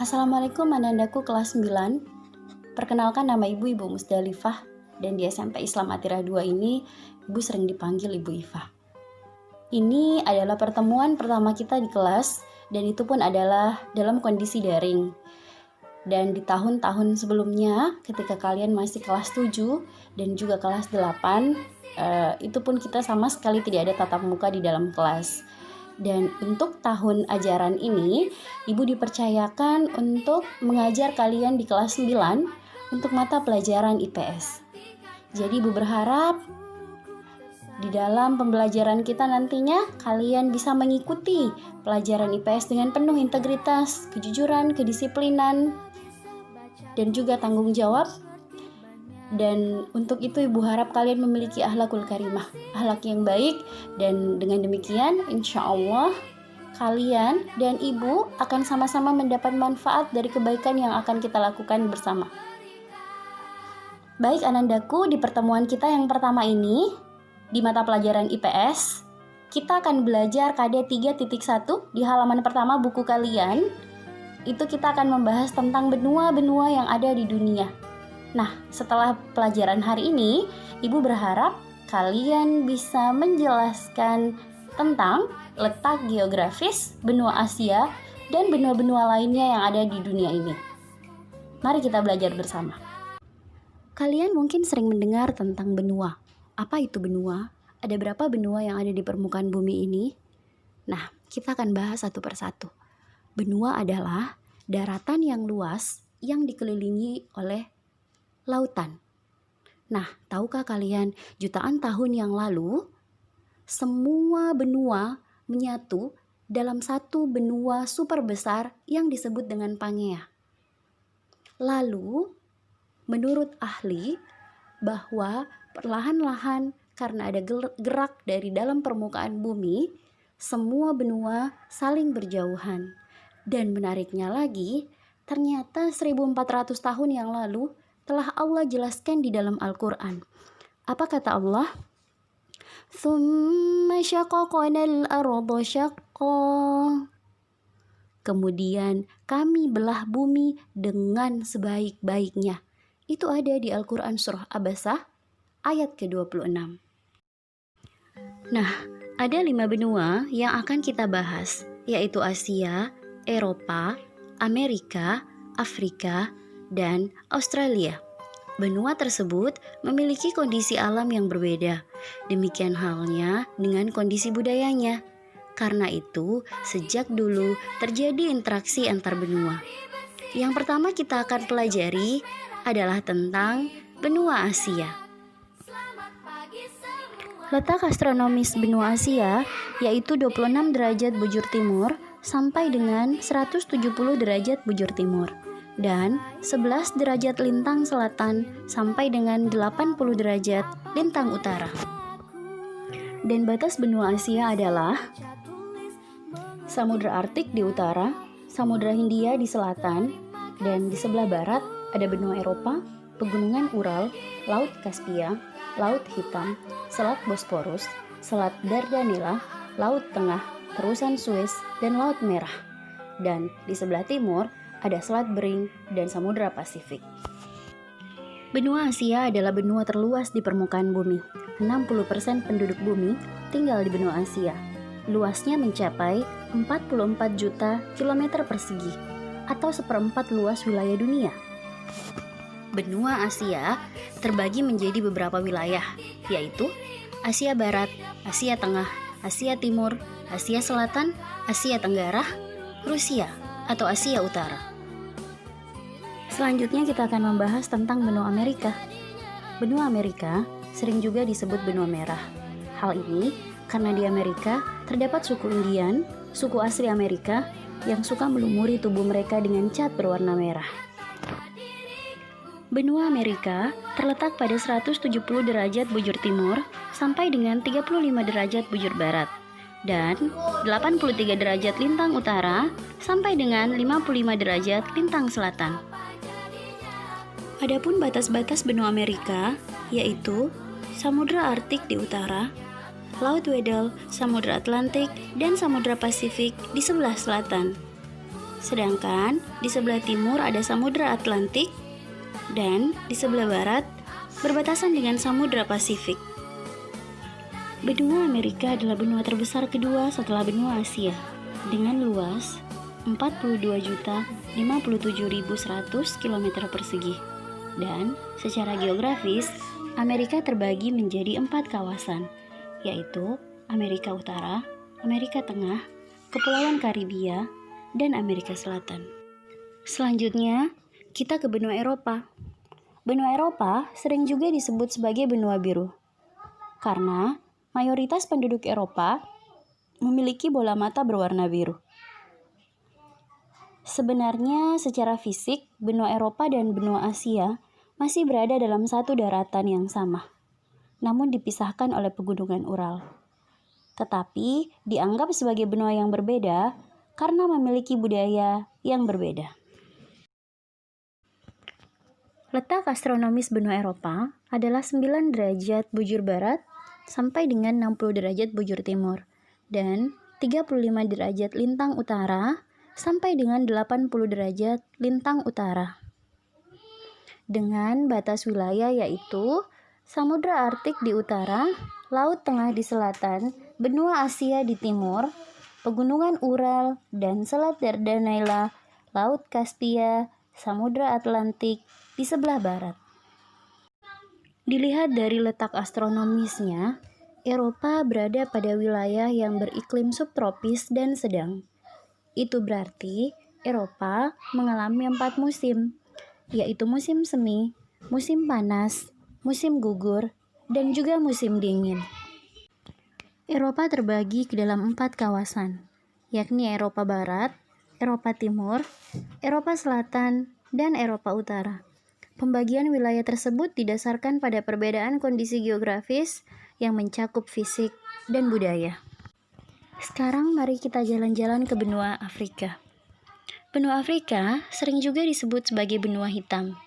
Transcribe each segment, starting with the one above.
Assalamualaikum anandaku kelas 9. Perkenalkan nama Ibu Musdalifah, dan di SMP Islam Atira 2 ini Ibu sering dipanggil Ibu Ifah. Ini adalah pertemuan pertama kita di kelas, dan itu pun adalah dalam kondisi daring. Dan di tahun-tahun sebelumnya ketika kalian masih kelas 7 dan juga kelas 8, itu pun kita sama sekali tidak ada tatap muka di dalam kelas. Dan untuk tahun ajaran ini, Ibu dipercayakan untuk mengajar kalian di kelas 9 untuk mata pelajaran IPS. Jadi Ibu berharap di dalam pembelajaran kita nantinya kalian bisa mengikuti pelajaran IPS dengan penuh integritas, kejujuran, kedisiplinan, dan juga tanggung jawab. Dan untuk itu Ibu harap kalian memiliki akhlakul karimah, akhlak yang baik. Dan dengan demikian insya Allah kalian dan Ibu akan sama-sama mendapat manfaat dari kebaikan yang akan kita lakukan bersama. Baik anandaku, di pertemuan kita yang pertama ini di mata pelajaran IPS, kita akan belajar KD 3.1 di halaman pertama buku kalian. Itu kita akan membahas tentang benua-benua yang ada di dunia. Nah, setelah pelajaran hari ini, Ibu berharap kalian bisa menjelaskan tentang letak geografis benua Asia dan benua-benua lainnya yang ada di dunia ini. Mari kita belajar bersama. Kalian mungkin sering mendengar tentang benua. Apa itu benua? Ada berapa benua yang ada di permukaan bumi ini? Nah, kita akan bahas satu persatu. Benua adalah daratan yang luas yang dikelilingi oleh lautan. Nah, tahukah kalian jutaan tahun yang lalu semua benua menyatu dalam satu benua super besar yang disebut dengan Pangea. Lalu, menurut ahli bahwa perlahan-lahan karena ada gerak dari dalam permukaan bumi, semua benua saling berjauhan. Dan menariknya lagi, ternyata 1400 tahun yang lalu telah Allah jelaskan di dalam Al-Quran. Apa kata Allah? Tsumma syaqaqnal arda syaqqa. Kemudian kami belah bumi dengan sebaik-baiknya. Itu ada di Al-Quran surah Abasah ayat ke-26. Nah, ada 5 benua yang akan kita bahas, yaitu Asia, Eropa, Amerika, Afrika, dan Australia. Benua tersebut memiliki kondisi alam yang berbeda. Demikian halnya dengan kondisi budayanya. Karena itu, sejak dulu terjadi interaksi antar benua. Yang pertama kita akan pelajari adalah tentang benua Asia. Letak astronomis benua Asia yaitu 26 derajat bujur timur sampai dengan 170 derajat bujur timur. Dan 11 derajat lintang selatan sampai dengan 80 derajat lintang utara. Dan batas benua Asia adalah Samudra Arktik di utara, Samudra Hindia di selatan, dan di sebelah barat ada benua Eropa, pegunungan Ural, Laut Kaspia, Laut Hitam, Selat Bosporus, Selat Dardanella, Laut Tengah, Terusan Suez, dan Laut Merah. Dan di sebelah timur ada Selat Bering dan Samudra Pasifik. Benua Asia adalah benua terluas di permukaan bumi. 60% penduduk bumi tinggal di benua Asia. Luasnya mencapai 44 juta kilometer persegi atau 1/4 luas wilayah dunia. Benua Asia terbagi menjadi beberapa wilayah, yaitu Asia Barat, Asia Tengah, Asia Timur, Asia Selatan, Asia Tenggara, Rusia atau Asia Utara. Selanjutnya kita akan membahas tentang benua Amerika. Benua Amerika sering juga disebut benua merah. Hal ini karena di Amerika terdapat suku Indian, suku asli Amerika yang suka melumuri tubuh mereka dengan cat berwarna merah. Benua Amerika terletak pada 170 derajat bujur timur sampai dengan 35 derajat bujur barat dan 83 derajat lintang utara sampai dengan 55 derajat lintang selatan. Adapun batas-batas benua Amerika yaitu Samudra Arktik di utara, Laut Weddell, Samudra Atlantik, dan Samudra Pasifik di sebelah selatan. Sedangkan di sebelah timur ada Samudra Atlantik dan di sebelah barat berbatasan dengan Samudra Pasifik. Benua Amerika adalah benua terbesar kedua setelah benua Asia dengan luas 42.057.100 km persegi. Dan secara geografis, Amerika terbagi menjadi 4 kawasan, yaitu Amerika Utara, Amerika Tengah, Kepulauan Karibia, dan Amerika Selatan. Selanjutnya, kita ke benua Eropa. Benua Eropa sering juga disebut sebagai benua biru, karena mayoritas penduduk Eropa memiliki bola mata berwarna biru. Sebenarnya secara fisik, benua Eropa dan benua Asia masih berada dalam satu daratan yang sama, namun dipisahkan oleh pegunungan Ural. Tetapi dianggap sebagai benua yang berbeda karena memiliki budaya yang berbeda. Letak astronomis benua Eropa adalah 9 derajat bujur barat sampai dengan 60 derajat bujur timur dan 35 derajat lintang utara sampai dengan 80 derajat lintang utara. Dengan batas wilayah yaitu Samudra Arktik di utara, Laut Tengah di selatan, benua Asia di timur, Pegunungan Ural dan Selat Dardanella, Laut Kaspia, Samudra Atlantik di sebelah barat. Dilihat dari letak astronomisnya, Eropa berada pada wilayah yang beriklim subtropis dan sedang. Itu berarti Eropa mengalami 4 musim, yaitu musim semi, musim panas, musim gugur, dan juga musim dingin. Eropa terbagi ke dalam 4 kawasan, yakni Eropa Barat, Eropa Timur, Eropa Selatan, dan Eropa Utara. Pembagian wilayah tersebut didasarkan pada perbedaan kondisi geografis yang mencakup fisik dan budaya. Sekarang mari kita jalan-jalan ke benua Afrika. Benua Afrika sering juga disebut sebagai benua hitam.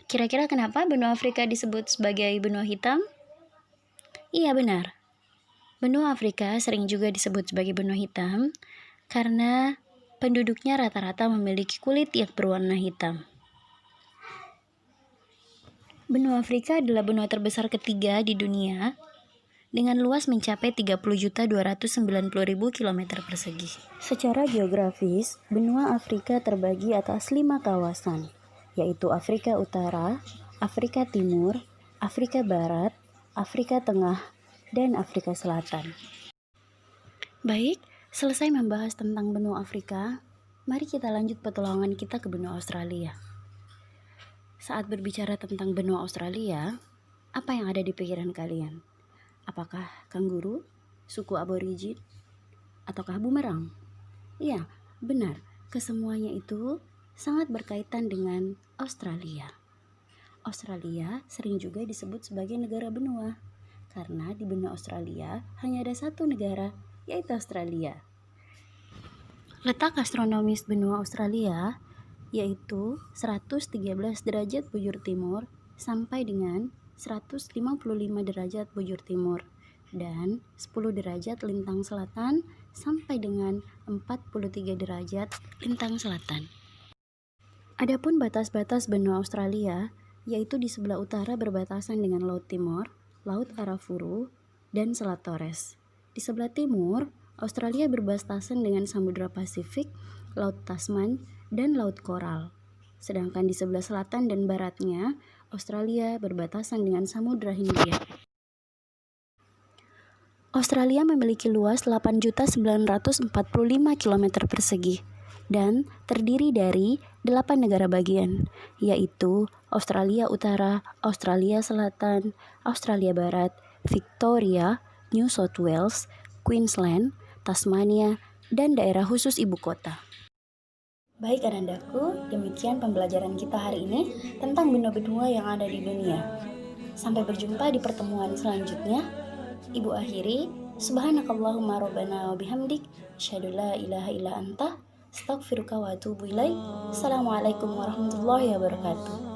Kira-kira kenapa benua Afrika disebut sebagai benua hitam? Iya benar. Benua Afrika sering juga disebut sebagai benua hitam karena penduduknya rata-rata memiliki kulit yang berwarna hitam. Benua Afrika adalah benua terbesar ketiga di dunia dengan luas mencapai 30.290.000 km persegi. Secara geografis, benua Afrika terbagi atas 5 kawasan, yaitu Afrika Utara, Afrika Timur, Afrika Barat, Afrika Tengah, dan Afrika Selatan. Baik, selesai membahas tentang benua Afrika, mari kita lanjut petualangan kita ke benua Australia. Saat berbicara tentang benua Australia, apa yang ada di pikiran kalian? Apakah kanguru, suku aborigin, ataukah bumerang? Iya, benar. Kesemuanya itu sangat berkaitan dengan Australia. Australia sering juga disebut sebagai negara benua, karena di benua Australia hanya ada satu negara, yaitu Australia. Letak astronomis benua Australia yaitu 113 derajat bujur timur sampai dengan 155 derajat bujur timur dan 10 derajat lintang selatan sampai dengan 43 derajat lintang selatan. Adapun batas-batas benua Australia yaitu di sebelah utara berbatasan dengan Laut Timur, Laut Arafuru, dan Selat Torres. Di sebelah timur, Australia berbatasan dengan Samudra Pasifik, Laut Tasman, dan Laut Koral. Sedangkan di sebelah selatan dan baratnya, Australia berbatasan dengan Samudra Hindia. Australia memiliki luas 8.945 km persegi dan terdiri dari 8 negara bagian, yaitu Australia Utara, Australia Selatan, Australia Barat, Victoria, New South Wales, Queensland, Tasmania, dan daerah khusus ibu kota. Baik anandaku, demikian pembelajaran kita hari ini tentang benua-benua yang ada di dunia. Sampai berjumpa di pertemuan selanjutnya. Ibu akhiri, subhanakallahumma rabbana wa bihamdik, asyhadu la ilaha illa anta, astaghfiruka wa atubu ilaik. Assalamualaikum warahmatullahi wabarakatuh.